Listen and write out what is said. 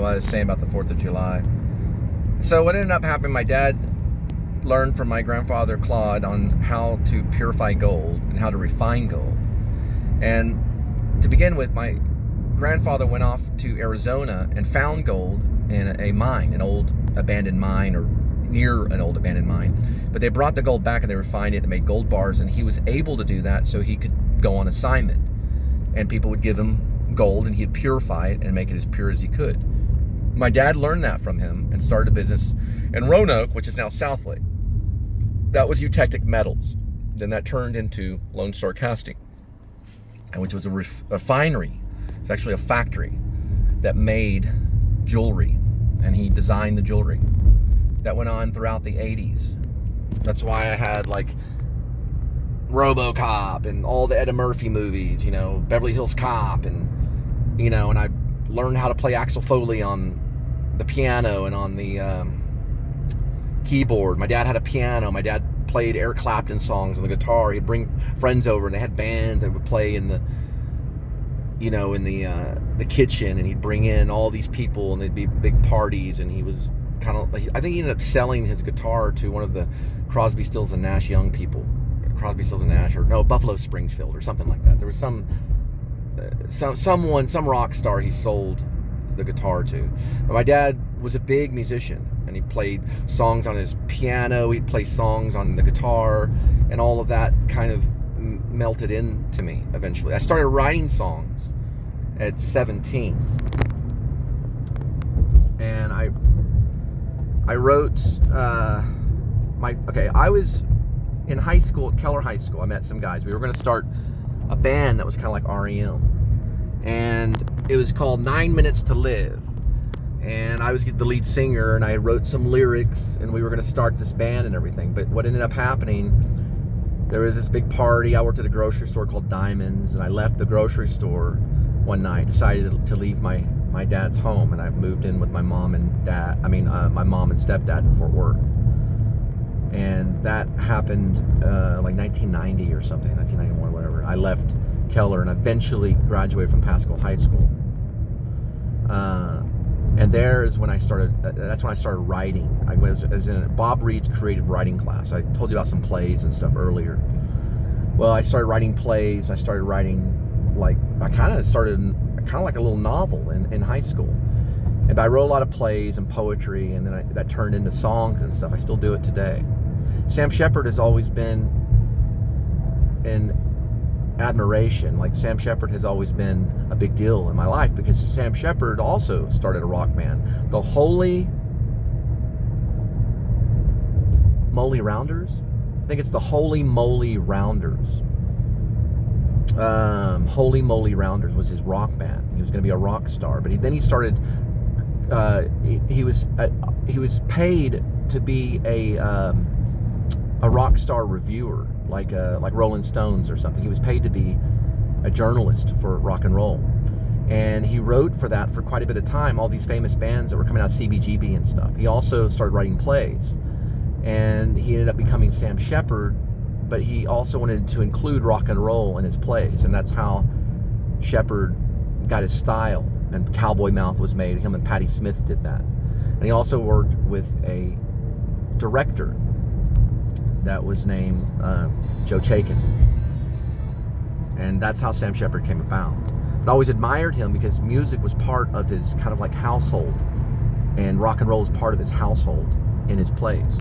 what I was saying about the 4th of July. So what ended up happening, my dad learned from my grandfather Claude on how to purify gold and how to refine gold. And to begin with, my grandfather went off to Arizona and found gold in a mine, an old abandoned mine, or near an old abandoned mine. But they brought the gold back and they refined it and made gold bars, and he was able to do that so he could go on assignment. And people would give him gold and he'd purify it and make it as pure as he could. My dad learned that from him and started a business in Roanoke, which is now Southlake. That was Eutectic Metals. Then that turned into Lone Star Casting, which was a refinery. It's actually a factory that made jewelry, and he designed the jewelry. That went on throughout the 80s. That's why I had like RoboCop and all the Eddie Murphy movies, you know, Beverly Hills Cop, and you know, and I learned how to play Axel Foley on the piano and on the keyboard. My dad had a piano. My dad played Eric Clapton songs on the guitar. He'd bring friends over and they had bands that would play in the, you know, in the kitchen, and he'd bring in all these people and there'd be big parties, and he was kind of, I think he ended up selling his guitar to one of the Crosby, Stills and Nash young people. Crosby, Stills and Nash, or no, Buffalo Springfield or something like that. There was some rock star he sold the guitar to. But my dad was a big musician, and he played songs on his piano, he'd play songs on the guitar, and all of that kind of melted into me eventually. I started writing songs at 17, and I wrote I was in high school at Keller High School. I met some guys. We were going to start a band that was kind of like REM, and it was called 9 Minutes to Live, and I was the lead singer, and I wrote some lyrics, and we were going to start this band and everything. But what ended up happening, there was this big party. I worked at a grocery store called Diamonds, and I left the grocery store one night, decided to leave my dad's home, and I moved in with my mom and dad. My mom and stepdad in Fort Worth. And that happened like 1990 or something, 1991, whatever. I left Keller and eventually graduated from Pascal High School. And there is when I started, that's when I started writing. I was in Bob Reed's creative writing class. I told you about some plays and stuff earlier. Well, I started writing plays. I started writing, like, I kind of like a little novel in high school. And I wrote a lot of plays and poetry, and then that turned into songs and stuff. I still do it today. Sam Shepard has always been an admiration. Like, Sam Shepard has always been a big deal in my life, because Sam Shepard also started a rock band, the Holy Moly Rounders. I think it's the Holy Moly Rounders. Holy Moly Rounders was his rock band. He was going to be a rock star, but then he started. He was paid to be a rock star reviewer, like Rolling Stones or something. He was paid to be a journalist for rock and roll, and he wrote for that for quite a bit of time. All these famous bands that were coming out, CBGB and stuff. He also started writing plays, and he ended up becoming Sam Shepard. But he also wanted to include rock and roll in his plays, and that's how Shepard got his style. And Cowboy Mouth was made. Him and Patti Smith did that. And he also worked with a director that was named Joe Chaikin. And that's how Sam Shepard came about. But I always admired him because music was part of his kind of like household. And rock and roll was part of his household in his plays.